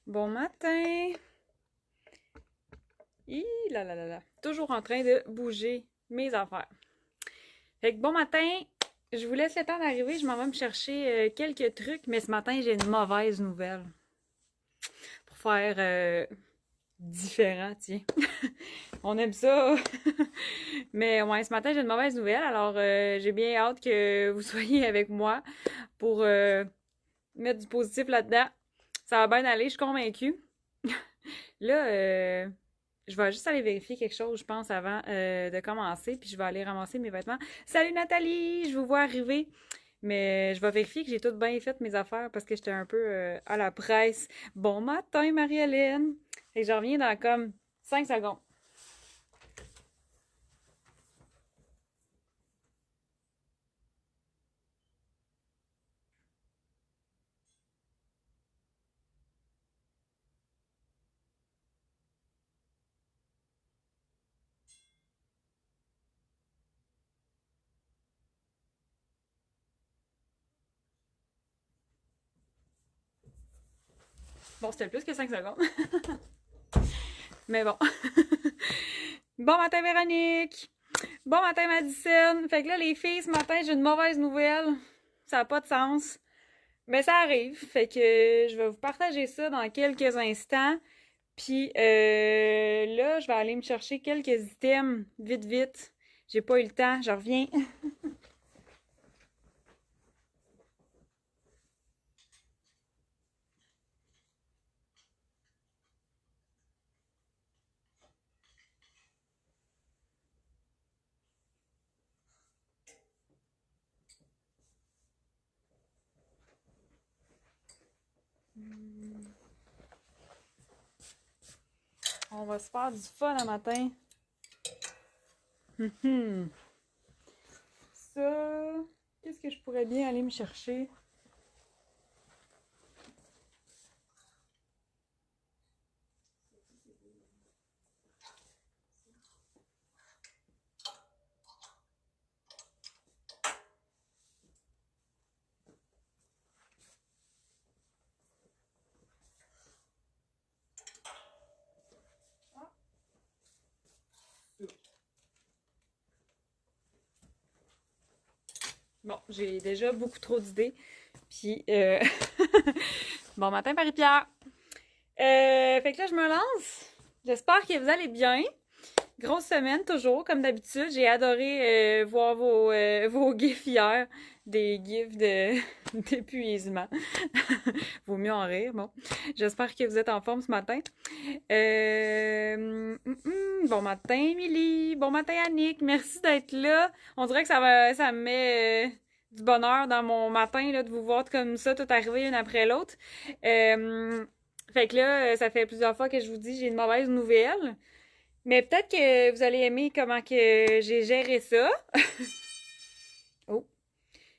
Bon matin! Là là là là. Toujours en train de bouger mes affaires. Fait que bon matin, je vous laisse le temps d'arriver. Je m'en vais me chercher quelques trucs, mais ce matin, j'ai une mauvaise nouvelle. Pour faire différent, tiens. On aime ça! Mais ouais, ce matin, j'ai une mauvaise nouvelle. Alors, j'ai bien hâte que vous soyez avec moi pour mettre du positif là-dedans. Ça va bien aller, je suis convaincue. Là, je vais juste aller vérifier quelque chose, je pense, avant de commencer, puis je vais aller ramasser mes vêtements. Salut Nathalie, je vous vois arriver. Mais je vais vérifier que j'ai tout bien fait mes affaires parce que j'étais un peu à la presse. Bon matin, Marie-Hélène. Et je reviens dans comme 5 secondes. Bon, c'était plus que 5 secondes. Mais bon. Bon matin, Véronique. Bon matin, Madison. Fait que là, les filles, ce matin, j'ai une mauvaise nouvelle. Ça n'a pas de sens. Mais ça arrive, fait que je vais vous partager ça dans quelques instants. Puis là, je vais aller me chercher quelques items vite vite. J'ai pas eu le temps, je reviens. On va se faire du fun un matin. Ça, qu'est-ce que je pourrais bien aller me chercher? Bon, j'ai déjà beaucoup trop d'idées. Puis, bon matin, Marie-Pierre. Fait que là, je me lance. J'espère que vous allez bien. Grosse semaine, toujours, comme d'habitude. J'ai adoré voir vos gifs hier. Des gifs d'épuisement. Vaut mieux en rire, bon. J'espère que vous êtes en forme ce matin. Bon matin, Émilie. Bon matin, Annick. Merci d'être là. On dirait que ça me met du bonheur dans mon matin, là, de vous voir comme ça, tout arriver une après l'autre. Fait que là, ça fait plusieurs fois que je vous dis j'ai une mauvaise nouvelle. Mais peut-être que vous allez aimer comment que j'ai géré ça. Oh,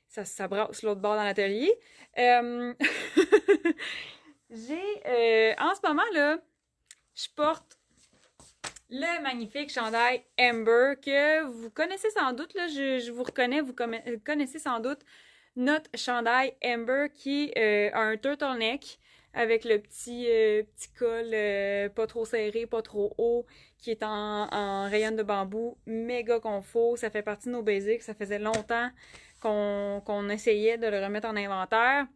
ça brasse l'autre bord dans l'atelier. Euh, en ce moment, là, je porte le magnifique chandail Amber que vous connaissez sans doute, là, je vous reconnais, vous connaissez sans doute notre chandail Amber qui a un turtleneck avec le petit col pas trop serré, pas trop haut, qui est en rayon de bambou, méga confort. Ça fait partie de nos basics. Ça faisait longtemps qu'on essayait de le remettre en inventaire.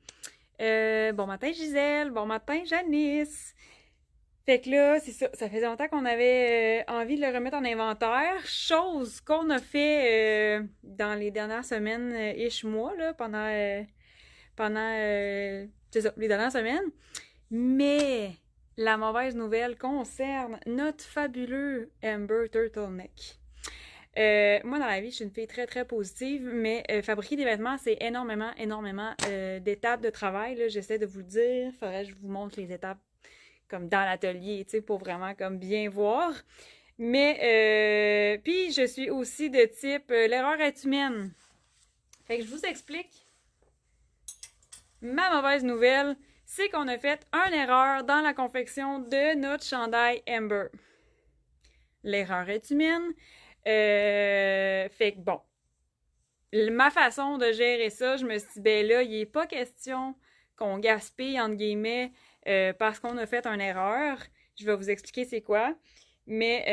Bon matin Gisèle, bon matin Janice. Fait que là, c'est ça. Ça faisait longtemps qu'on avait envie de le remettre en inventaire. Chose qu'on a fait dans les dernières semaines, ish mois, là, pendant c'est ça, les dernières semaines. Mais la mauvaise nouvelle concerne notre fabuleux Amber Turtleneck. Moi, dans la vie, je suis une fille très, très positive, mais fabriquer des vêtements, c'est énormément, énormément d'étapes de travail. Là. J'essaie de vous le dire. Faudrait que je vous montre les étapes comme dans l'atelier, tu sais, pour vraiment comme bien voir. Mais, puis je suis aussi de type, l'erreur est humaine. Fait que je vous explique. Ma mauvaise nouvelle, c'est qu'on a fait une erreur dans la confection de notre chandail Amber. L'erreur est humaine. Fait que bon, ma façon de gérer ça, je me suis dit, ben là, il n'est pas question qu'on gaspille, entre guillemets, parce qu'on a fait une erreur. Je vais vous expliquer c'est quoi. Mais,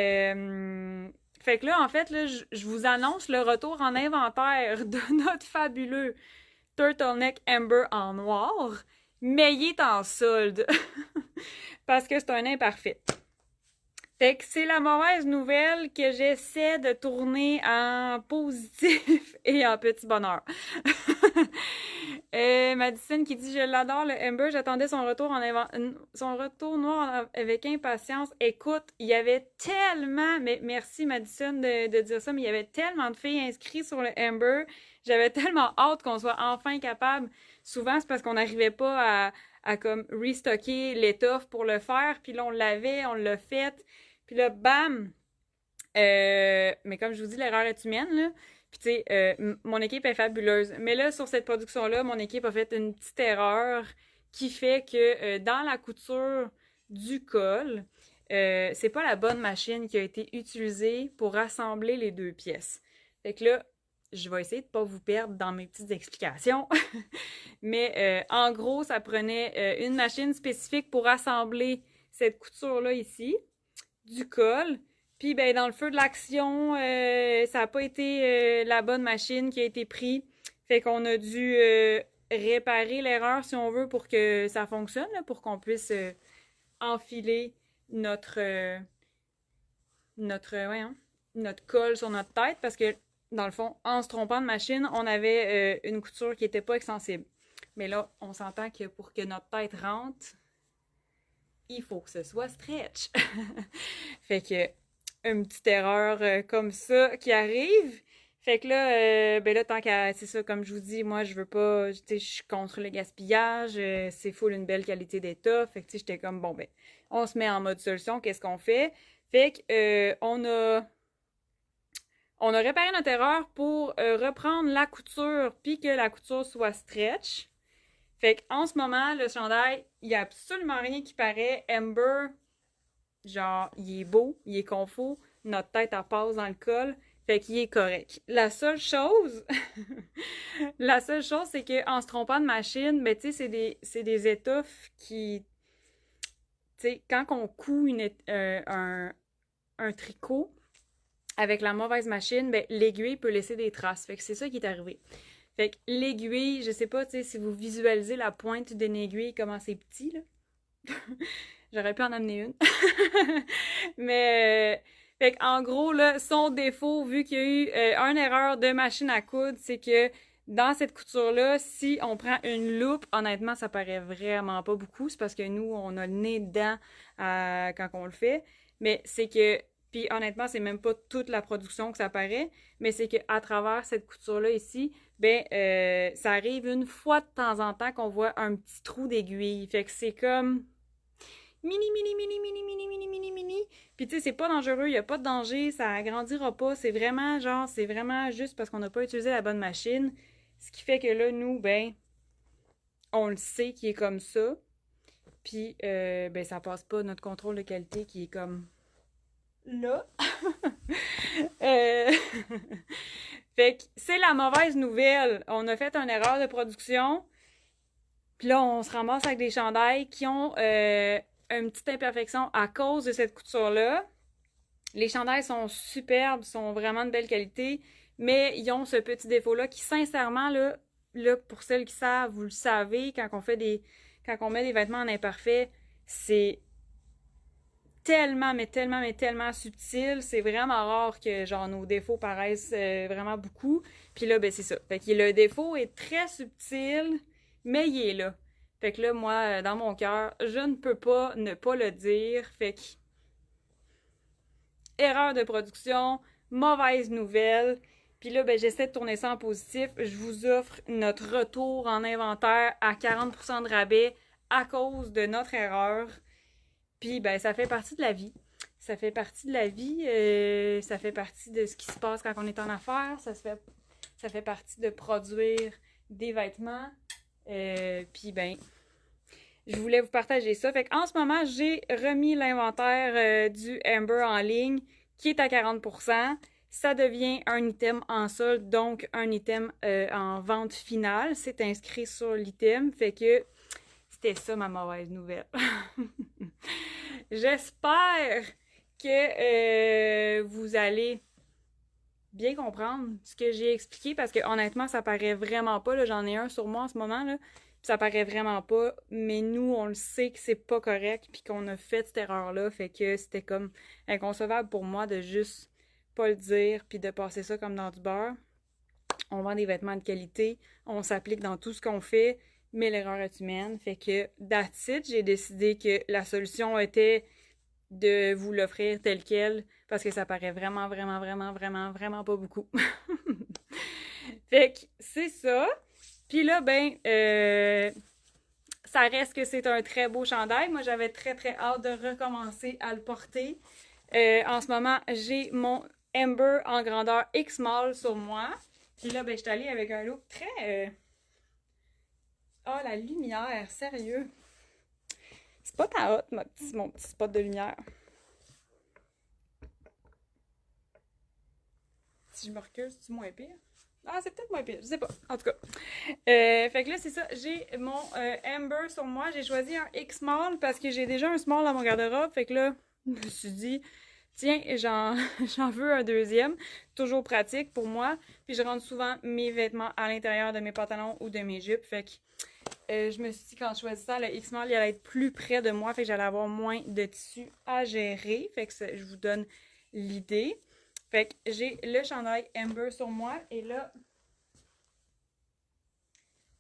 fait que là, en fait, là, je vous annonce le retour en inventaire de notre fabuleux Turtleneck Amber en noir, mais il est en solde. Parce que c'est un imparfait. Fait que c'est la mauvaise nouvelle que j'essaie de tourner en positif et en petit bonheur. Madison qui dit « Je l'adore, le Amber. J'attendais son retour son retour noir avec impatience. Écoute, il y avait tellement... Mais merci Madison de dire ça, mais il y avait tellement de filles inscrites sur le Amber. J'avais tellement hâte qu'on soit enfin capable. Souvent, c'est parce qu'on n'arrivait pas à comme restocker l'étoffe pour le faire. Puis là, on l'avait, on l'a fait. Puis là, bam! Mais comme je vous dis, l'erreur est humaine, là. Puis tu sais, mon équipe est fabuleuse. Mais là, sur cette production-là, mon équipe a fait une petite erreur qui fait que dans la couture du col, c'est pas la bonne machine qui a été utilisée pour assembler les deux pièces. Fait que là, je vais essayer de pas vous perdre dans mes petites explications. Mais en gros, ça prenait une machine spécifique pour assembler cette couture-là ici, du col. Puis, ben, dans le feu de l'action, ça n'a pas été la bonne machine qui a été prise. Fait qu'on a dû réparer l'erreur, si on veut, pour que ça fonctionne, là, pour qu'on puisse enfiler notre colle sur notre tête. Parce que, dans le fond, en se trompant de machine, on avait une couture qui n'était pas extensible. Mais là, on s'entend que pour que notre tête rentre, il faut que ce soit stretch. Fait que une petite erreur comme ça qui arrive. Fait que là, ben là, tant qu'à... C'est ça, comme je vous dis, moi, je veux pas... Tu sais, je suis contre le gaspillage. C'est full une belle qualité d'étoffe. Fait que, tu sais, j'étais comme, bon, ben, on se met en mode solution. Qu'est-ce qu'on fait? Fait que, on a réparé notre erreur pour reprendre la couture puis que la couture soit stretch. Fait qu'en ce moment, le chandail, il n'y a absolument rien qui paraît. Amber, genre, il est beau, il est confort, notre tête, elle passe dans le col, fait qu'il est correct. La seule chose, c'est qu'en se trompant de machine, ben, tu sais, c'est des étoffes qui, tu sais, quand on coud un tricot avec la mauvaise machine, ben, l'aiguille peut laisser des traces. Fait que c'est ça qui est arrivé. Fait que l'aiguille, je sais pas, tu sais, si vous visualisez la pointe d'une aiguille, comment c'est petit, là. J'aurais pu en amener une. Mais, fait qu'en gros, là, son défaut, vu qu'il y a eu une erreur de machine à coudre, c'est que dans cette couture-là, si on prend une loupe, honnêtement, ça paraît vraiment pas beaucoup. C'est parce que nous, on a le nez dedans quand on le fait. Mais c'est que, puis honnêtement, c'est même pas toute la production que ça paraît, mais c'est qu'à travers cette couture-là ici, ben, ça arrive une fois de temps en temps qu'on voit un petit trou d'aiguille. Fait que c'est comme mini, mini, mini, mini, mini, mini, mini, mini. Puis tu sais, c'est pas dangereux, il y a pas de danger, ça agrandira pas. C'est vraiment, genre, c'est vraiment juste parce qu'on n'a pas utilisé la bonne machine. Ce qui fait que là, nous, ben, on le sait qu'il est comme ça. Puis, ben, ça passe pas notre contrôle de qualité qui est comme là. Fait que c'est la mauvaise nouvelle. On a fait une erreur de production. Puis là, on se ramasse avec des chandails qui ont une petite imperfection à cause de cette couture-là. Les chandails sont superbes, sont vraiment de belle qualité, mais ils ont ce petit défaut-là qui, sincèrement, là, pour celles qui savent, vous le savez, quand on met des vêtements en imparfait, c'est tellement, mais tellement, mais tellement subtil. C'est vraiment rare que, genre, nos défauts paraissent vraiment beaucoup. Puis là, ben, c'est ça. Fait que le défaut est très subtil, mais il est là. Fait que là, moi, dans mon cœur, je ne peux pas ne pas le dire. Fait que erreur de production, mauvaise nouvelle. Puis là, ben, j'essaie de tourner ça en positif. Je vous offre notre retour en inventaire à 40% de rabais à cause de notre erreur. Puis, ben, ça fait partie de la vie. Ça fait partie de la vie. Ça fait partie de ce qui se passe quand on est en affaires. Ça fait partie de produire des vêtements. Puis, ben, je voulais vous partager ça. Fait qu'en ce moment, j'ai remis l'inventaire du Amber en ligne qui est à 40%. Ça devient un item en solde, donc un item en vente finale. C'est inscrit sur l'item. Fait que C'était ça ma mauvaise nouvelle. J'espère que vous allez bien comprendre ce que j'ai expliqué parce que honnêtement, ça paraît vraiment pas. J'en ai un sur moi en ce moment, là, pis ça paraît vraiment pas. Mais nous, on le sait que c'est pas correct puis qu'on a fait cette erreur-là. Fait que c'était comme inconcevable pour moi de juste pas le dire puis de passer ça comme dans du beurre. On vend des vêtements de qualité, on s'applique dans tout ce qu'on fait, mais l'erreur est humaine. Fait que, that's it, j'ai décidé que la solution était de vous l'offrir tel quel, parce que ça paraît vraiment, vraiment, vraiment, vraiment, vraiment pas beaucoup. Fait que, c'est ça. Puis là, ben, ça reste que c'est un très beau chandail. Moi, j'avais très, très hâte de recommencer à le porter. En ce moment, j'ai mon Amber en grandeur X-Small sur moi. Puis là, ben, je suis allée avec un look très... Oh, la lumière, sérieux. C'est pas ta hot, mon petit spot de lumière. Si je me recule, c'est-tu moins pire? Ah, c'est peut-être moins pire, je sais pas. En tout cas. Fait que là, c'est ça. J'ai mon Amber sur moi. J'ai choisi un X-Small parce que j'ai déjà un small dans mon garde-robe. Fait que là, je me suis dit, tiens, j'en veux un deuxième. Toujours pratique pour moi. Puis je rentre souvent mes vêtements à l'intérieur de mes pantalons ou de mes jupes. Fait que je me suis dit, quand je choisis ça, le X-Small, il allait être plus près de moi. Fait que j'allais avoir moins de tissu à gérer. Fait que je vous donne l'idée. Fait que j'ai le chandail Amber sur moi. Et là,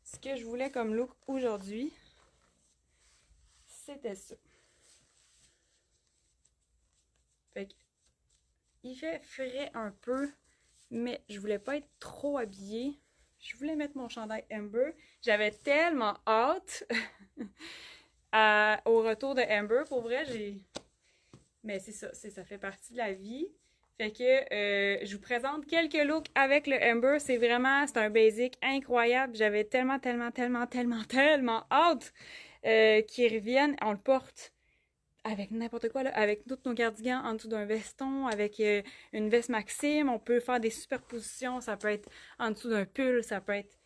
ce que je voulais comme look aujourd'hui, c'était ça. Fait que, il fait frais un peu, mais je voulais pas être trop habillée. Je voulais mettre mon chandail Amber. J'avais tellement hâte au retour de Amber. Pour vrai, mais c'est ça, ça fait partie de la vie. Fait que je vous présente quelques looks avec le Amber. C'est un basic incroyable. J'avais tellement hâte qu'il revienne. On le porte avec n'importe quoi, là, avec tous nos cardigans en dessous d'un veston, avec une veste Maxime. On peut faire des superpositions. Ça peut être en dessous d'un pull, ça peut être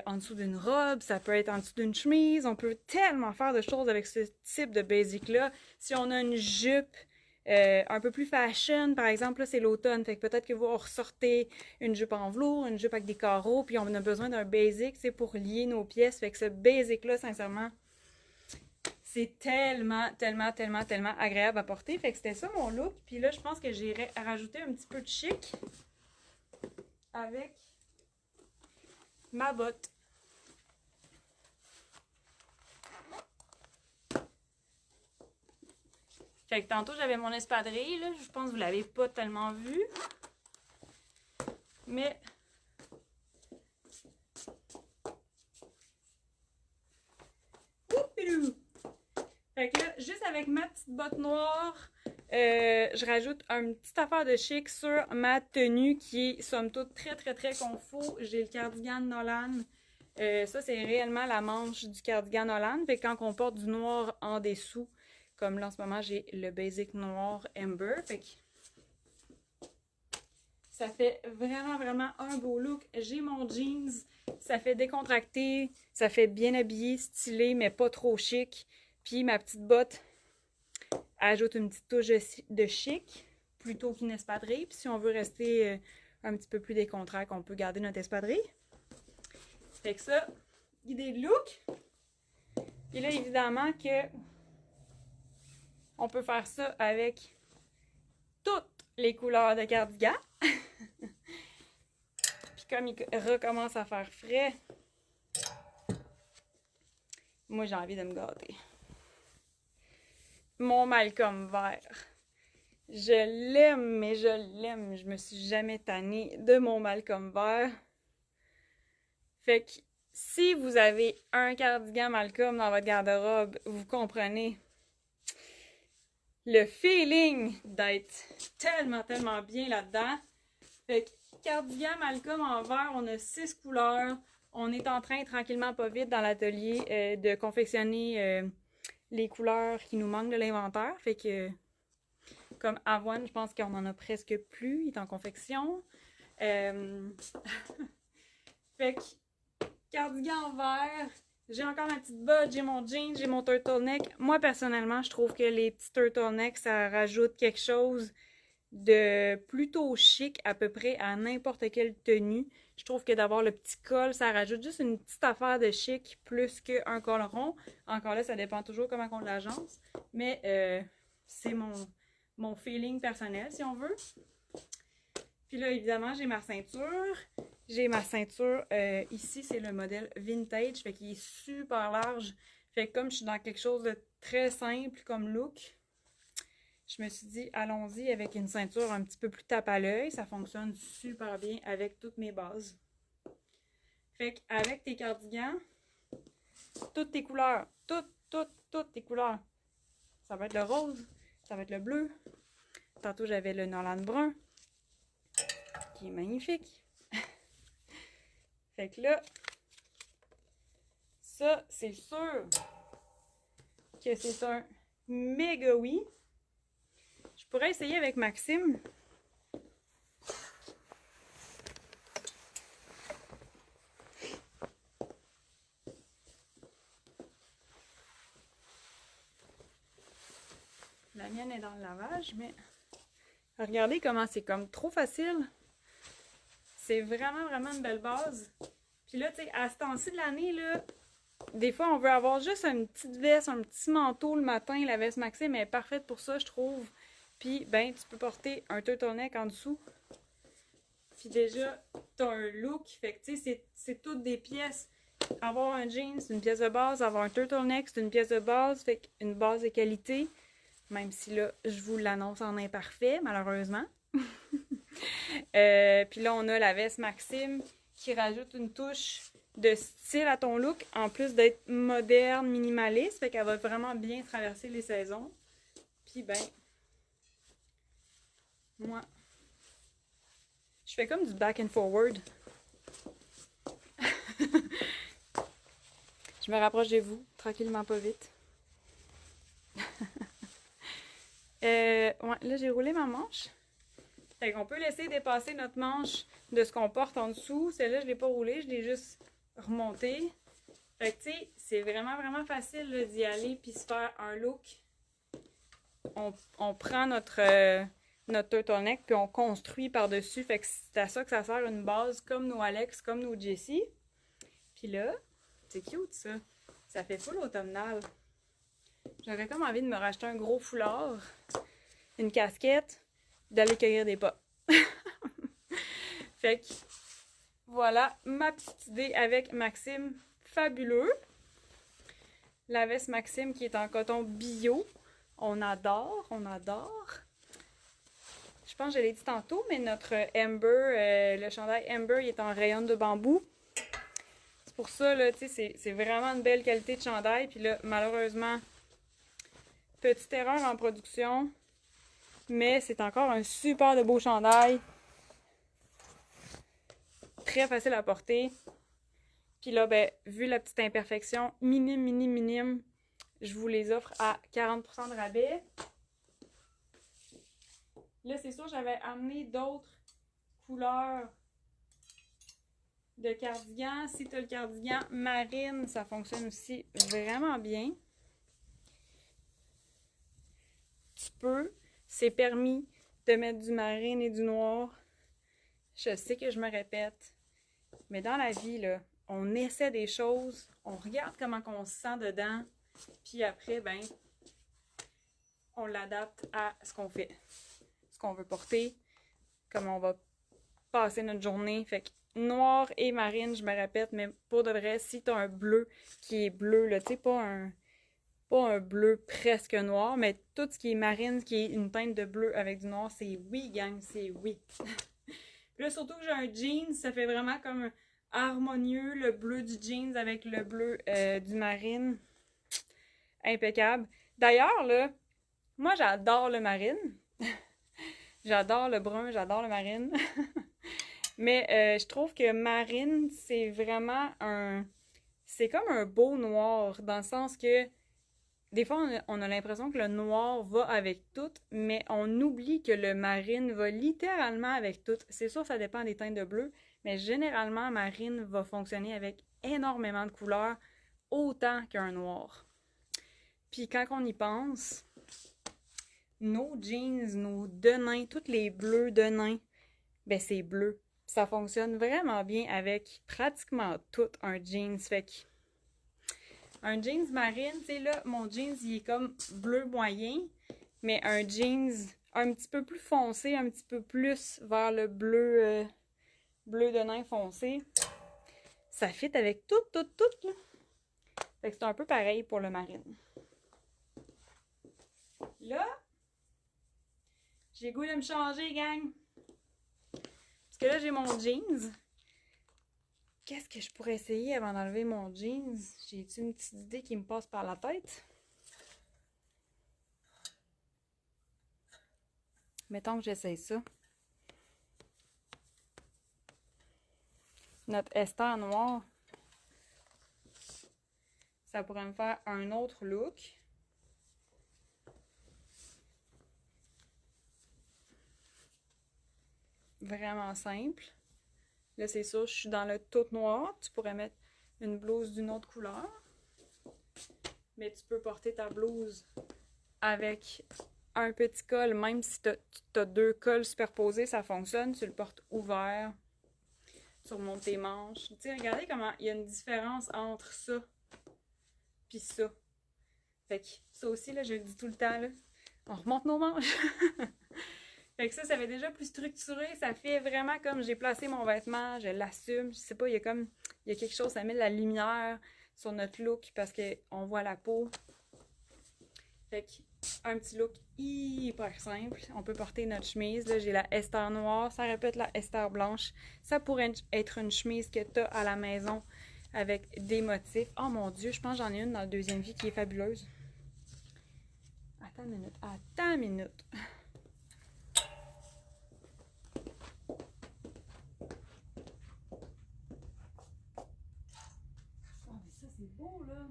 en dessous d'une robe, ça peut être en dessous d'une chemise. On peut tellement faire de choses avec ce type de basic-là. Si on a une jupe un peu plus fashion, par exemple, là, c'est l'automne, fait que peut-être que vous ressortez une jupe en velours, une jupe avec des carreaux, puis on a besoin d'un basic, c'est pour lier nos pièces, fait que ce basic-là, sincèrement, c'est tellement agréable à porter, fait que c'était ça mon look, puis là, je pense que j'irais rajouter un petit peu de chic avec ma botte. Fait que tantôt, j'avais mon espadrille, là. Je pense que vous l'avez pas tellement vu. Mais... Oupidou! Fait que là, juste avec ma petite botte noire, je rajoute une petite affaire de chic sur ma tenue qui est, somme toute, très confort. J'ai le cardigan Nolan. Ça, c'est réellement la manche du cardigan Nolan. Fait que quand on porte du noir en dessous, comme là, en ce moment, j'ai le basic noir Amber. Fait que ça fait vraiment un beau look. J'ai mon jeans. Ça fait décontracté. Ça fait bien habillé, stylé, mais pas trop chic. Puis ma petite botte ajoute une petite touche de chic plutôt qu'une espadrille. Puis si on veut rester un petit peu plus décontracté, on peut garder notre espadrille. Fait que ça, idée de look. Puis là, évidemment que on peut faire ça avec toutes les couleurs de cardigan. Puis comme il recommence à faire frais, moi j'ai envie de me gâter. Mon Malcolm vert. Je l'aime, mais je l'aime. Je me suis jamais tannée de mon Malcolm vert. Fait que si vous avez un cardigan Malcolm dans votre garde-robe, vous comprenez le feeling d'être tellement bien là-dedans. Fait que cardigan Malcolm en vert, on a 6 couleurs. On est en train, tranquillement pas vite, dans l'atelier de confectionner les couleurs qui nous manquent de l'inventaire. Fait que, comme avoine, je pense qu'on en a presque plus. Il est en confection. Fait que, cardigan vert, J'ai encore ma petite botte, j'ai mon jean, j'ai mon turtleneck. Moi, personnellement, je trouve que les petits turtlenecks, ça rajoute quelque chose de plutôt chic à peu près à n'importe quelle tenue. Je trouve que d'avoir le petit col, ça rajoute juste une petite affaire de chic plus qu'un col rond. Encore là, ça dépend toujours comment on l'agence. Mais c'est mon feeling personnel, si on veut. Puis là, évidemment, j'ai ma ceinture. J'ai ma ceinture, ici, c'est le modèle vintage, fait qu'il est super large. Fait que comme je suis dans quelque chose de très simple comme look, je me suis dit, allons-y avec une ceinture un petit peu plus tape à l'œil. Ça fonctionne super bien avec toutes mes bases. Fait qu'avec tes cardigans, toutes tes couleurs, toutes tes couleurs. Ça va être le rose, ça va être le bleu. Tantôt, j'avais le Nolan brun, qui est magnifique. Fait que là, ça, c'est sûr que c'est un méga oui. Je pourrais essayer avec Maxime. La mienne est dans le lavage, mais regardez comment c'est comme trop facile. C'est vraiment, vraiment une belle base. Puis là, tu sais, à ce temps-ci de l'année, là, des fois, on veut avoir juste une petite veste, un petit manteau le matin. La veste Maxime est parfaite pour ça, je trouve. Puis, ben, tu peux porter un turtleneck en dessous. Puis déjà, t'as un look. Fait que, tu sais, c'est toutes des pièces. Avoir un jean, c'est une pièce de base. Avoir un turtleneck, c'est une pièce de base. Fait qu'une base de qualité. Même si là, je vous l'annonce en imparfait, malheureusement. Puis là, on a la veste Maxime qui rajoute une touche de style à ton look, en plus d'être moderne, minimaliste. Fait qu'elle va vraiment bien traverser les saisons. Puis ben, moi, je fais comme du back and forward. Je me rapproche de vous, tranquillement, pas vite. Ouais, là, j'ai roulé ma manche. Fait qu'on peut laisser dépasser notre manche de ce qu'on porte en dessous. Celle-là, je l'ai pas roulée, je l'ai juste remontée. Fait que, tu sais, c'est vraiment, vraiment facile d'y aller puis se faire un look. On prend notre turtleneck puis on construit par-dessus. Fait que c'est à ça que ça sert une base comme nos Alex, comme nos Jessie. Puis là, c'est cute ça. Ça fait full automnal. J'aurais comme envie de me racheter un gros foulard, une casquette, d'aller cueillir des pas. Fait que voilà ma petite idée avec Maxime. Fabuleux. La veste Maxime qui est en coton bio. On adore, on adore. Je pense que je l'ai dit tantôt, mais notre Amber, le chandail Amber, il est en rayon de bambou. C'est pour ça, là, tu sais, c'est vraiment une belle qualité de chandail. Puis là, malheureusement, petite erreur en production. Mais c'est encore un super de beau chandail. Très facile à porter. Puis là, ben, vu la petite imperfection, minime, je vous les offre à 40% de rabais. Là, c'est sûr, j'avais amené d'autres couleurs de cardigan. Si tu as le cardigan marine, ça fonctionne aussi vraiment bien. Tu peux, c'est permis de mettre du marine et du noir. Je sais que je me répète, mais dans la vie, là, on essaie des choses, on regarde comment on se sent dedans, puis après, ben, on l'adapte à ce qu'on fait, ce qu'on veut porter, comment on va passer notre journée. Fait que noir et marine, je me répète, mais pour de vrai, si tu as un bleu qui est bleu, là, tu sais, pas un bleu presque noir, mais tout ce qui est marine, qui est une teinte de bleu avec du noir, c'est oui, gang, c'est oui. Puis là, surtout que j'ai un jean, ça fait vraiment comme harmonieux, le bleu du jeans avec le bleu du marine. Impeccable. D'ailleurs, là, moi, j'adore le marine. J'adore le brun, j'adore le marine. Mais je trouve que marine, c'est vraiment un... C'est comme un beau noir, dans le sens que des fois, on a l'impression que le noir va avec tout, mais on oublie que le marine va littéralement avec tout. C'est sûr, ça dépend des teintes de bleu, mais généralement, marine va fonctionner avec énormément de couleurs, autant qu'un noir. Puis quand on y pense, nos jeans, nos denins, tous les bleus denins, ben c'est bleu. Ça fonctionne vraiment bien avec pratiquement tout un jeans. Fait que un jeans marine, tu sais là, mon jeans il est comme bleu moyen, mais un jeans un petit peu plus foncé, un petit peu plus vers le bleu, bleu de nain foncé, ça fit avec tout, là. Fait que c'est un peu pareil pour le marine. Là, j'ai le goût de me changer, gang. Parce que là, j'ai mon jeans. Qu'est-ce que je pourrais essayer avant d'enlever mon jeans? J'ai-tu une petite idée qui me passe par la tête? Mettons que j'essaye ça. Notre ester noir. Ça pourrait me faire un autre look. Vraiment simple. Là, c'est sûr, je suis dans le tout noir. Tu pourrais mettre une blouse d'une autre couleur. Mais tu peux porter ta blouse avec un petit col. Même si tu as deux cols superposés, ça fonctionne. Tu le portes ouvert. Tu remontes tes manches. Tu sais, regardez comment il y a une différence entre ça puis ça. Fait que ça aussi, là, je le dis tout le temps, là, on remonte nos manches. Fait que ça fait déjà plus structuré. Ça fait vraiment comme j'ai placé mon vêtement, je l'assume. Je sais pas, il y a quelque chose, ça met de la lumière sur notre look parce qu'on voit la peau. Fait que un petit look hyper simple. On peut porter notre chemise. Là, j'ai la ester noire. Ça répète la ester blanche. Ça pourrait être une chemise que tu as à la maison avec des motifs. Oh mon Dieu, je pense que j'en ai une dans le deuxième vie qui est fabuleuse. Attends une minute. Attends une minute. Oh, mais ça, c'est beau, là.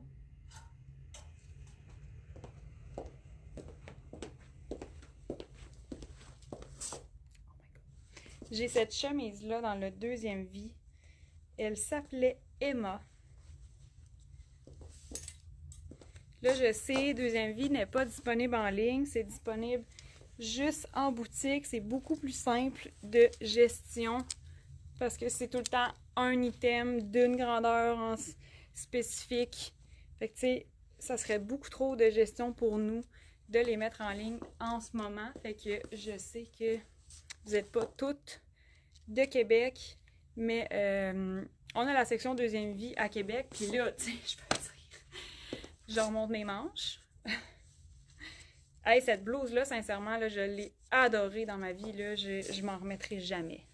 J'ai cette chemise-là dans le deuxième vie. Elle s'appelait Emma. Là, je sais, deuxième vie n'est pas disponible en ligne. C'est disponible juste en boutique. C'est beaucoup plus simple de gestion parce que c'est tout le temps un item d'une grandeur spécifique. Fait que, tu sais, ça serait beaucoup trop de gestion pour nous de les mettre en ligne en ce moment. Fait que je sais que vous n'êtes pas toutes de Québec, mais on a la section deuxième vie à Québec. Puis là, tu sais, je peux dire, je remonte mes manches. Hey, cette blouse-là, sincèrement, là, je l'ai adorée dans ma vie. Là, je m'en remettrai jamais.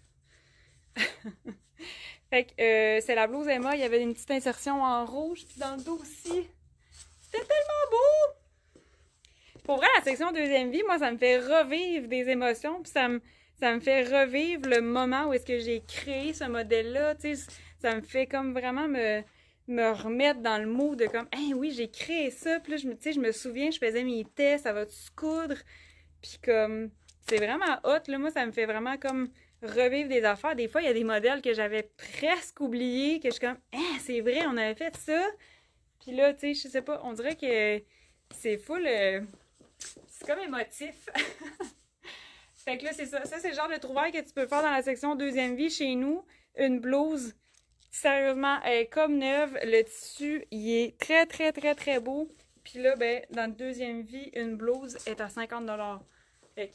Fait que c'est la blouse Emma. Il y avait une petite insertion en rouge. Puis dans le dos aussi. C'était tellement beau! Pour vrai, la section deuxième vie, moi, ça me fait revivre des émotions. Puis ça me fait revivre le moment où est-ce que j'ai créé ce modèle-là. Tu sais, ça me fait comme vraiment me remettre dans le mood de comme, hey, oui, j'ai créé ça. Puis là, je me souviens, je faisais mes tests, ça va-tu se coudre? Puis comme, c'est vraiment hot. Là, moi, ça me fait vraiment comme revivre des affaires. Des fois, il y a des modèles que j'avais presque oubliés, que je suis comme, ah, c'est vrai, on avait fait ça. Puis là, tu sais, je sais pas, on dirait que c'est full, c'est comme émotif. Fait que là, c'est ça. Ça, c'est le genre de trouvaille que tu peux faire dans la section deuxième vie chez nous. Une blouse, sérieusement, elle est comme neuve. Le tissu, il est très, très, très, très beau. Puis là, ben, dans la deuxième vie, une blouse est à 50$. Fait que,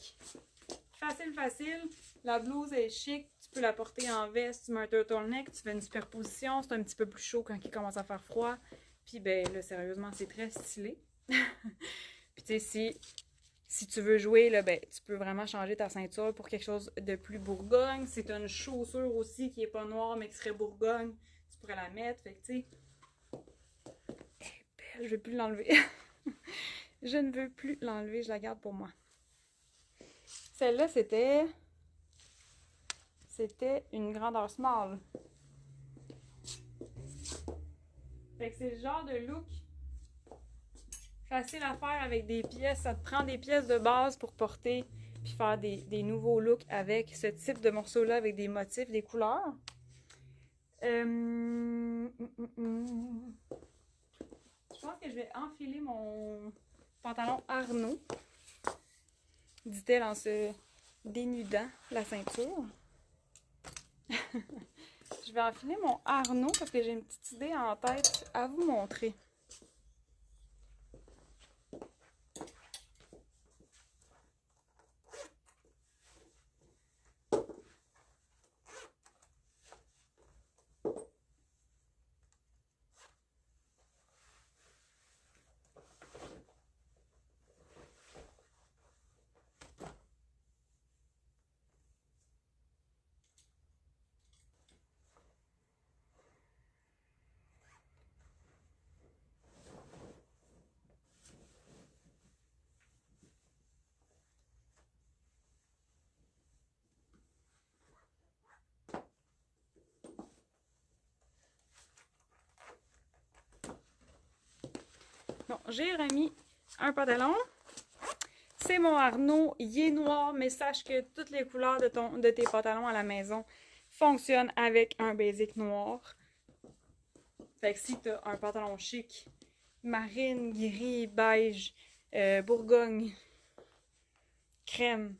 facile. La blouse est chic. Tu peux la porter en veste. Tu mets un turtleneck. Tu fais une superposition. C'est un petit peu plus chaud quand il commence à faire froid. Puis, ben, là, sérieusement, c'est très stylé. Puis, tu sais, si tu veux jouer, là, ben, tu peux vraiment changer ta ceinture pour quelque chose de plus bourgogne. Si tu as une chaussure aussi qui n'est pas noire mais qui serait bourgogne, tu pourrais la mettre. Fait que, tu sais, je ne vais plus l'enlever. Je ne veux plus l'enlever, je la garde pour moi. Celle-là, c'était une grandeur small. Fait que c'est le genre de look facile à faire avec des pièces. Ça te prend des pièces de base pour porter puis faire des nouveaux looks avec ce type de morceaux-là, avec des motifs, des couleurs. pense que je vais enfiler mon pantalon Arnaud, dit-elle en se dénudant la ceinture. Je vais enfiler mon Arnaud parce que j'ai une petite idée en tête à vous montrer. Bon, j'ai remis un pantalon. C'est mon Arnaud, il est noir, mais sache que toutes les couleurs de tes pantalons à la maison fonctionnent avec un basic noir. Fait que si tu as un pantalon chic, marine, gris, beige, bourgogne, crème,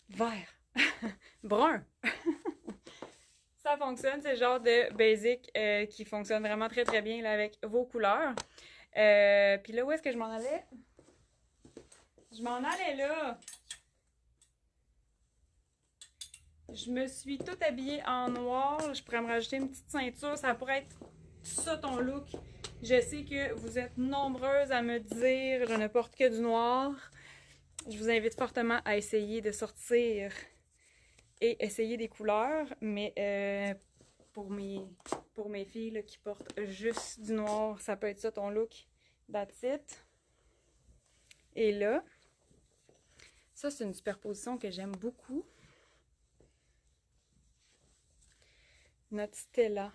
vert, brun, ça fonctionne. C'est le genre de basic qui fonctionne vraiment très très bien là, avec vos couleurs. Puis là, où est-ce que je m'en allais? Je m'en allais là. Je me suis toute habillée en noir. Je pourrais me rajouter une petite ceinture. Ça pourrait être ça ton look. Je sais que vous êtes nombreuses à me dire je ne porte que du noir. Je vous invite fortement à essayer de sortir et essayer des couleurs. Mais pour mes filles là, qui portent juste du noir, ça peut être ça ton look. That's it. Et là, ça c'est une superposition que j'aime beaucoup. Notre Stella.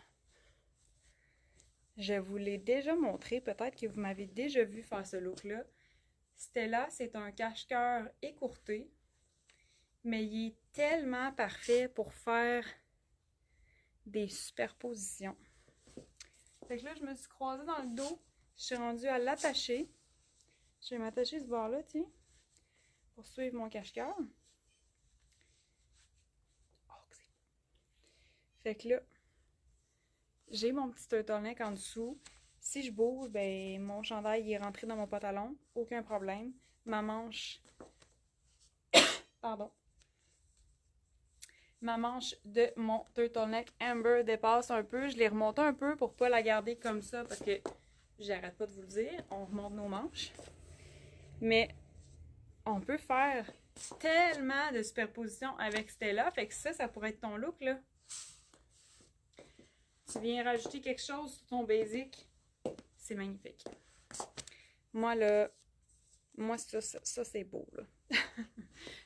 Je vous l'ai déjà montré, peut-être que vous m'avez déjà vu faire ce look-là. Stella, c'est un cache-cœur écourté, mais il est tellement parfait pour faire des superpositions. Fait que là, je me suis croisée dans le dos, je suis rendue à l'attacher. Je vais m'attacher ce bord-là, tiens, pour suivre mon cache-cœur. Fait que là, j'ai mon petit turtleneck en dessous. Si je bouge, ben mon chandail est rentré dans mon pantalon. Aucun problème. Ma manche... Pardon. Ma manche de mon turtleneck Amber dépasse un peu. Je l'ai remontée un peu pour pas la garder comme ça parce que j'arrête pas de vous le dire. On remonte nos manches. Mais on peut faire tellement de superpositions avec Stella. Fait que ça pourrait être ton look, là. Tu viens rajouter quelque chose sur ton basic, c'est magnifique. Moi, là, ça c'est beau, là.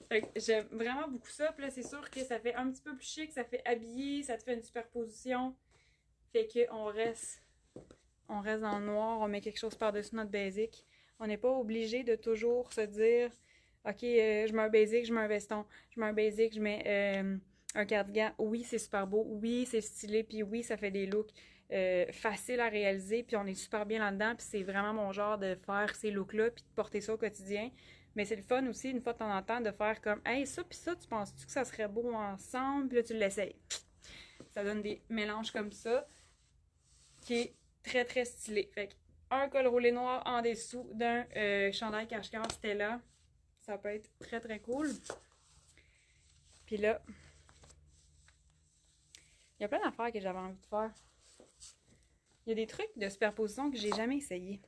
Fait que j'aime vraiment beaucoup ça. Puis là, c'est sûr que ça fait un petit peu plus chic, ça fait habillé, ça te fait une superposition. Fait qu'on reste dans le noir, on met quelque chose par-dessus notre basic. On n'est pas obligé de toujours se dire, OK, je mets un basic, je mets un veston. Je mets un basic, je mets... un cardigan, oui, c'est super beau, oui, c'est stylé, puis oui, ça fait des looks faciles à réaliser, puis on est super bien là-dedans, puis c'est vraiment mon genre de faire ces looks-là, puis de porter ça au quotidien. Mais c'est le fun aussi, une fois de temps en temps, de faire comme « Hey, ça puis ça, tu penses-tu que ça serait beau ensemble? » Puis là, tu l'essayes. Ça donne des mélanges comme ça, qui est très, très stylé. Fait que un col roulé noir en dessous d'un chandail cache-cœur Stella, ça peut être très, très cool. Puis là... Il y a plein d'affaires que j'avais envie de faire. Il y a des trucs de superposition que j'ai jamais essayé.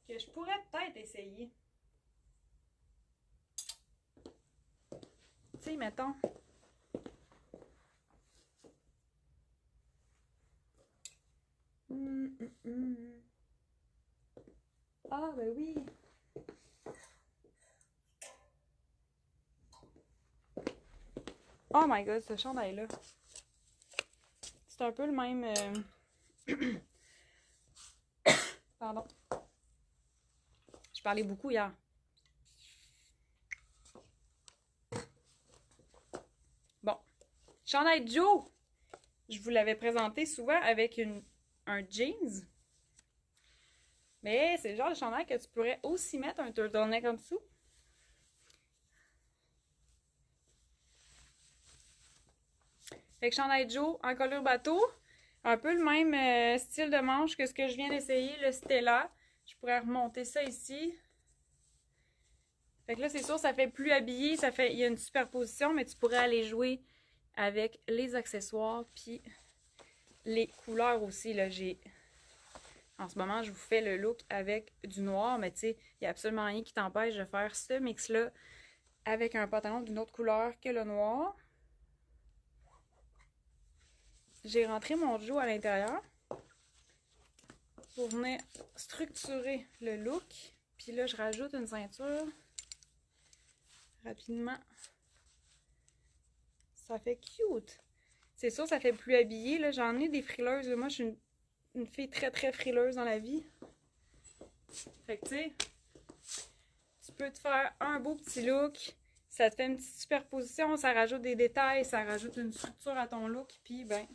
Que je pourrais peut-être essayer. Tu sais, mettons. Ah, ben oui. Oh my god, ce chandail-là. C'est un peu le même... Pardon. Je parlais beaucoup hier. Bon. Chandail Joe! Je vous l'avais présenté souvent avec un jeans. Mais c'est le genre de chandail que tu pourrais aussi mettre un turtleneck en dessous. Fait que chandail Joe en colure bateau. Un peu le même style de manche que ce que je viens d'essayer, le Stella. Je pourrais remonter ça ici. Fait que là, c'est sûr, ça fait plus habillé, il y a une superposition, mais tu pourrais aller jouer avec les accessoires, puis les couleurs aussi, là, en ce moment, je vous fais le look avec du noir, mais tu sais, il n'y a absolument rien qui t'empêche de faire ce mix-là avec un pantalon d'une autre couleur que le noir. J'ai rentré mon Joe à l'intérieur pour venir structurer le look. Puis là, je rajoute une ceinture rapidement. Ça fait cute. C'est sûr, ça fait plus habillé. Là, j'en ai des frileuses. Moi, je suis une fille très, très frileuse dans la vie. Fait que, tu sais, tu peux te faire un beau petit look. Ça te fait une petite superposition. Ça rajoute des détails. Ça rajoute une structure à ton look. Puis, ben,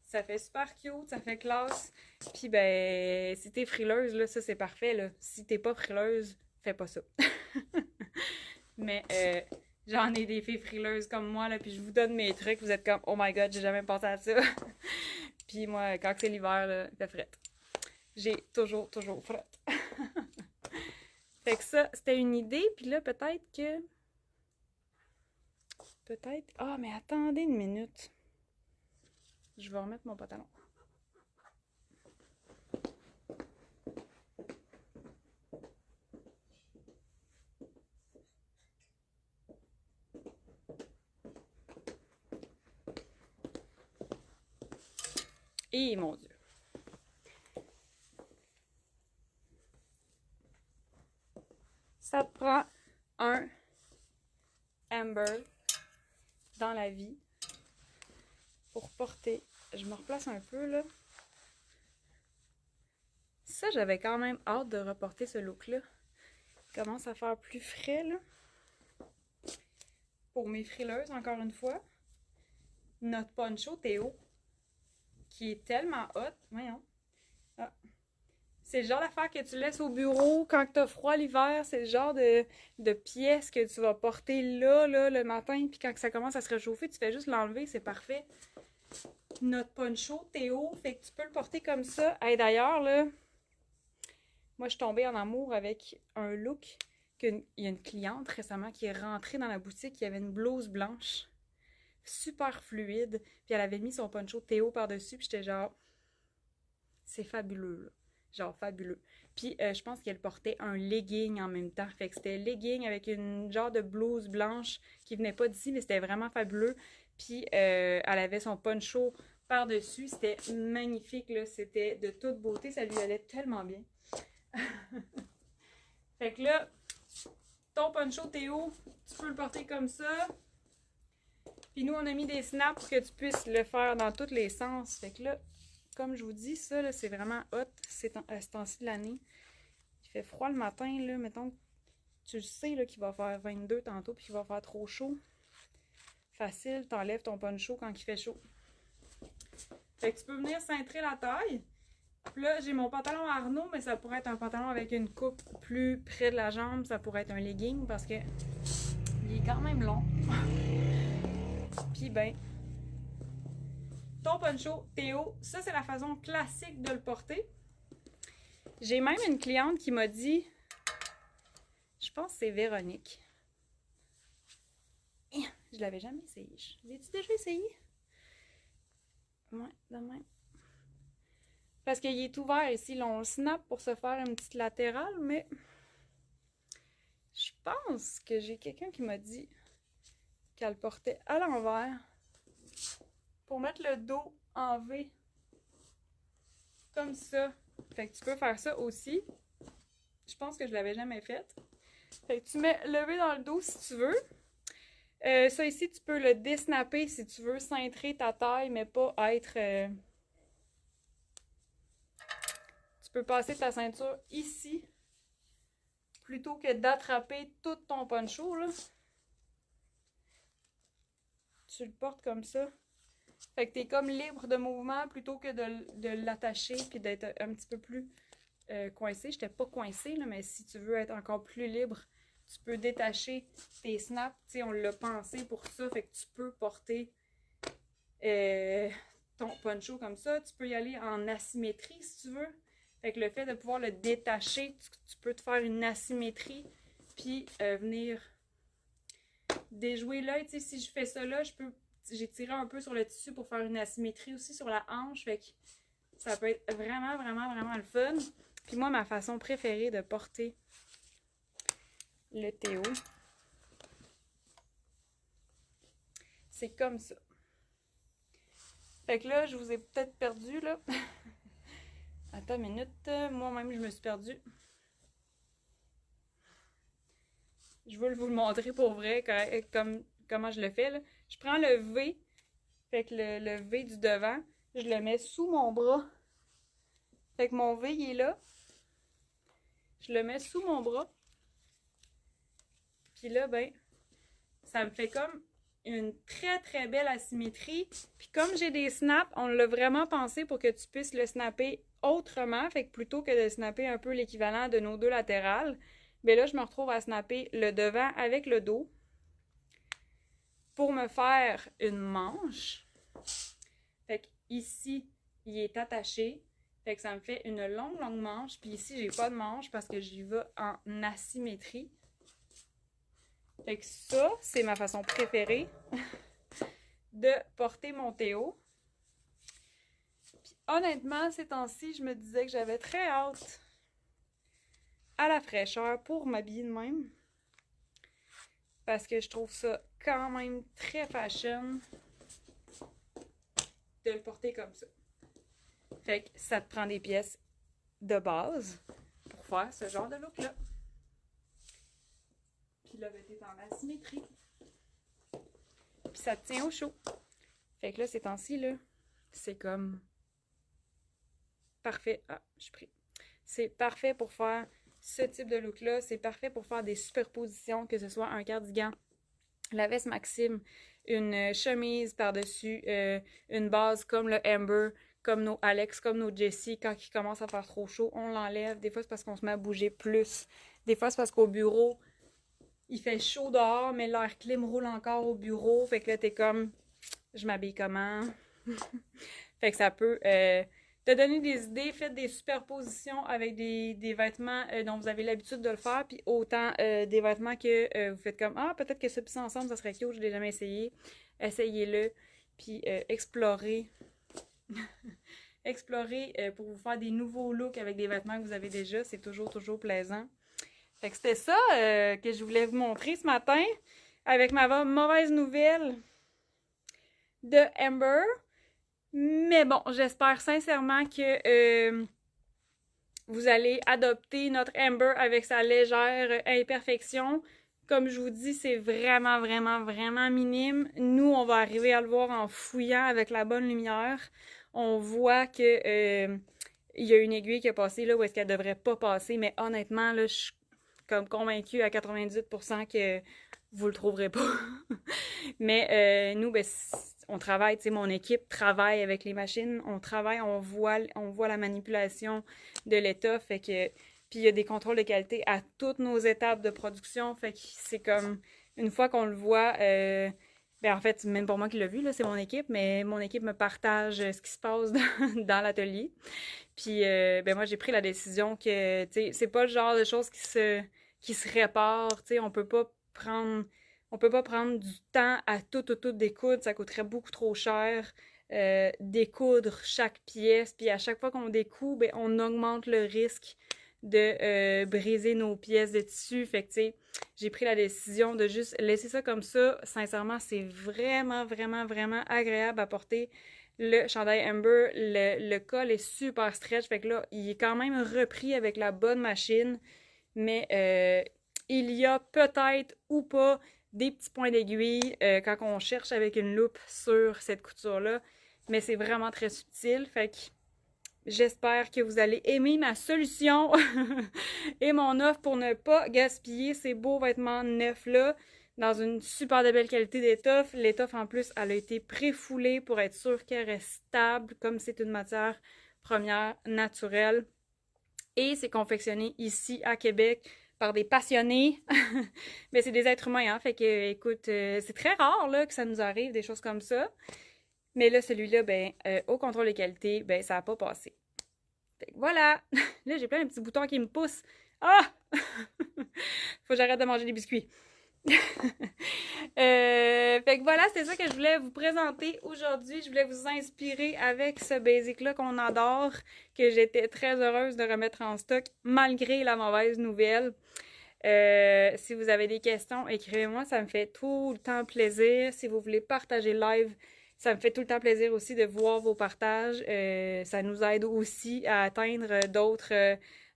ça fait super cute. Ça fait classe. Puis, ben, si t'es frileuse, là, ça, c'est parfait, là. Si t'es pas frileuse, fais pas ça. Mais, j'en ai des filles frileuses comme moi, là, puis je vous donne mes trucs, vous êtes comme « Oh my God, j'ai jamais pensé à ça! » Puis moi, quand c'est l'hiver, là, il fait frette. J'ai toujours frette. Fait que ça, c'était une idée, puis là, peut-être que... Peut-être... Ah, mais attendez une minute. Je vais remettre mon pantalon. Et mon Dieu. Ça te prend un Amber dans la vie pour porter. Je me replace un peu là. Ça, j'avais quand même hâte de reporter ce look-là. Il commence à faire plus frais là. Pour mes frileuses, encore une fois. Notre poncho Théo, qui est tellement hot. Voyons. Ah. C'est le genre d'affaire que tu laisses au bureau quand t'as froid l'hiver. C'est le genre de pièce que tu vas porter là, le matin. Puis quand ça commence à se réchauffer, tu fais juste l'enlever. C'est parfait. Notre poncho Théo, fait que tu peux le porter comme ça. Hey, d'ailleurs, là, moi, je suis tombée en amour avec un look. Il y a une cliente récemment qui est rentrée dans la boutique. Qui avait une blouse blanche. Super fluide. Puis elle avait mis son poncho Théo par-dessus. Puis j'étais genre... C'est fabuleux, là. Genre fabuleux. Puis je pense qu'elle portait un legging en même temps. Fait que c'était legging avec une genre de blouse blanche qui venait pas d'ici, mais c'était vraiment fabuleux. Puis elle avait son poncho par-dessus. C'était magnifique, là. C'était de toute beauté. Ça lui allait tellement bien. Fait que là, ton poncho Théo, tu peux le porter comme ça. Puis nous, on a mis des snaps pour que tu puisses le faire dans tous les sens. Fait que là, comme je vous dis, ça, c'est vraiment hot à ce temps-ci de l'année. Il fait froid le matin, là. Mettons, tu le sais là, qu'il va faire 22 tantôt, puis qu'il va faire trop chaud. Facile, t'enlèves ton poncho quand il fait chaud. Fait que tu peux venir cintrer la taille. Puis là, j'ai mon pantalon Arnaud, mais ça pourrait être un pantalon avec une coupe plus près de la jambe. Ça pourrait être un legging parce que il est quand même long. Puis ben, ton poncho Théo, ça c'est la façon classique de le porter. J'ai même une cliente qui m'a dit, je pense que c'est Véronique. Je l'avais jamais essayé. L'as-tu déjà essayé? Ouais, de même. Parce qu'il est ouvert ici. Là, on le snap pour se faire une petite latérale, mais je pense que j'ai quelqu'un qui m'a dit qu'elle portait à l'envers pour mettre le dos en V. Comme ça. Fait que tu peux faire ça aussi. Je pense que je l'avais jamais fait. Fait que tu mets le V dans le dos si tu veux. Ça ici, tu peux le désnapper si tu veux cintrer ta taille, mais pas être... Tu peux passer ta ceinture ici, plutôt que d'attraper tout ton poncho, là. tu le portes comme ça. Fait que t'es comme libre de mouvement plutôt que de l'attacher puis d'être un petit peu plus coincé. J'étais pas coincée, là, mais si tu veux être encore plus libre, tu peux détacher tes snaps. Tu sais, on l'a pensé pour ça, fait que tu peux porter ton poncho comme ça. Tu peux y aller en asymétrie si tu veux. Fait que le fait de pouvoir le détacher, tu peux te faire une asymétrie puis venir déjouer l'œil. Tu sais, si je fais ça là, j'ai tiré un peu sur le tissu pour faire une asymétrie aussi sur la hanche. Fait que ça peut être vraiment, vraiment, vraiment le fun. Puis moi, ma façon préférée de porter le Théo, c'est comme ça. Fait que là, je vous ai peut-être perdu, là. Attends une minute. Moi-même, je me suis perdue. Je veux vous le montrer pour vrai, comment je le fais, là. Je prends le V, fait que le V du devant, je le mets sous mon bras. Fait que mon V, il est là. Je le mets sous mon bras. Puis là, ben, ça me fait comme une très très belle asymétrie. Puis comme j'ai des snaps, on l'a vraiment pensé pour que tu puisses le snapper autrement. Fait que plutôt que de snapper un peu l'équivalent de nos deux latérales, ben là, je me retrouve à snapper le devant avec le dos pour me faire une manche. Fait que ici, il est attaché. Fait que ça me fait une longue, longue manche. Puis ici, j'ai pas de manche parce que j'y vais en asymétrie. Fait que ça, c'est ma façon préférée de porter mon Théo. Puis honnêtement, ces temps-ci, je me disais que j'avais très hâte à la fraîcheur pour m'habiller de même. Parce que je trouve ça quand même très fashion de le porter comme ça. Fait que ça te prend des pièces de base pour faire ce genre de look-là. Puis là, ben, t'es en asymétrie. Puis ça te tient au chaud. Fait que là, ces temps-ci, là, c'est comme parfait. Ah, je suis pris. C'est parfait pour faire ce type de look-là. C'est parfait pour faire des superpositions, que ce soit un cardigan, la veste Maxime, une chemise par-dessus, une base comme le Amber, comme nos Alex, comme nos Jessie. Quand il commence à faire trop chaud, on l'enlève. Des fois, c'est parce qu'on se met à bouger plus. Des fois, c'est parce qu'au bureau, il fait chaud dehors, mais l'air clim roule encore au bureau. Fait que là, t'es comme, je m'habille comment? Fait que ça peut te donner des idées. Faites des superpositions avec des vêtements dont vous avez l'habitude de le faire. Puis autant des vêtements que vous faites comme, ah, peut-être que ça pisse ensemble, ça serait cute, je l'ai jamais essayé. Essayez-le. Puis explorez. Explorez pour vous faire des nouveaux looks avec des vêtements que vous avez déjà. C'est toujours, toujours plaisant. Fait que c'était ça que je voulais vous montrer ce matin avec ma mauvaise nouvelle de Amber. Mais bon, j'espère sincèrement que vous allez adopter notre Amber avec sa légère imperfection. Comme je vous dis, c'est vraiment, vraiment, vraiment minime. Nous, on va arriver à le voir en fouillant avec la bonne lumière. On voit que il y a une aiguille qui a passé là où est-ce qu'elle devrait pas passer. Mais honnêtement, là, je suis comme convaincue à 98% que vous le trouverez pas. Mais nous, ben, on travaille, tu sais, mon équipe travaille avec les machines, on travaille, on voit la manipulation de l'étoffe, fait que, puis il y a des contrôles de qualité à toutes nos étapes de production, fait que c'est comme, une fois qu'on le voit, ben en fait, même pour moi qui l'ai vu, là, c'est mon équipe, mais mon équipe me partage ce qui se passe dans l'atelier. Puis, ben moi, j'ai pris la décision que, tu sais, c'est pas le genre de choses qui se réparent, tu sais, on peut pas prendre du temps à tout découdre, ça coûterait beaucoup trop cher. Découdre chaque pièce, puis à chaque fois qu'on découpe, ben, on augmente le risque de briser nos pièces de tissu. Fait que, tu sais, j'ai pris la décision de juste laisser ça comme ça. Sincèrement, c'est vraiment, vraiment, vraiment agréable à porter. Le chandail Amber, le col est super stretch, fait que là, il est quand même repris avec la bonne machine, mais il y a peut-être ou pas des petits points d'aiguille quand on cherche avec une loupe sur cette couture-là, mais c'est vraiment très subtil, fait que j'espère que vous allez aimer ma solution et mon offre pour ne pas gaspiller ces beaux vêtements neufs-là. dans une super de belle qualité d'étoffe. L'étoffe, en plus, elle a été préfoulée pour être sûre qu'elle reste stable, comme c'est une matière première naturelle. Et c'est confectionné ici à Québec par des passionnés. Mais c'est des êtres humains, hein. Fait que, écoute, c'est très rare là, que ça nous arrive, des choses comme ça. Mais là, celui-là, ben, au contrôle de qualité, ben, ça n'a pas passé. Fait que voilà! Là, j'ai plein de petits boutons qui me poussent. Ah! Faut que j'arrête de manger des biscuits. Fait que voilà, c'est ça que je voulais vous présenter aujourd'hui. Je voulais vous inspirer avec ce basic-là qu'on adore, que j'étais très heureuse de remettre en stock malgré la mauvaise nouvelle. Si vous avez des questions, écrivez-moi, ça me fait tout le temps plaisir. Si vous voulez partager le live, ça me fait tout le temps plaisir aussi de voir vos partages. Ça nous aide aussi à atteindre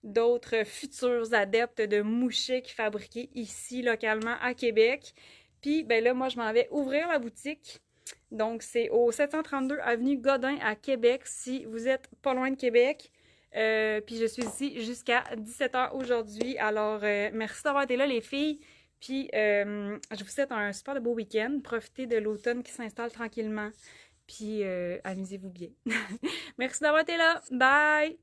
d'autres futurs adeptes de mouchiques fabriqués ici localement à Québec. Puis ben là, moi, je m'en vais ouvrir la boutique. Donc, c'est au 732 avenue Godin à Québec, si vous êtes pas loin de Québec. Puis je suis ici jusqu'à 17h aujourd'hui. Alors, merci d'avoir été là, les filles. Puis, je vous souhaite un super de beau week-end. Profitez de l'automne qui s'installe tranquillement. Puis, amusez-vous bien. Merci d'avoir été là. Bye!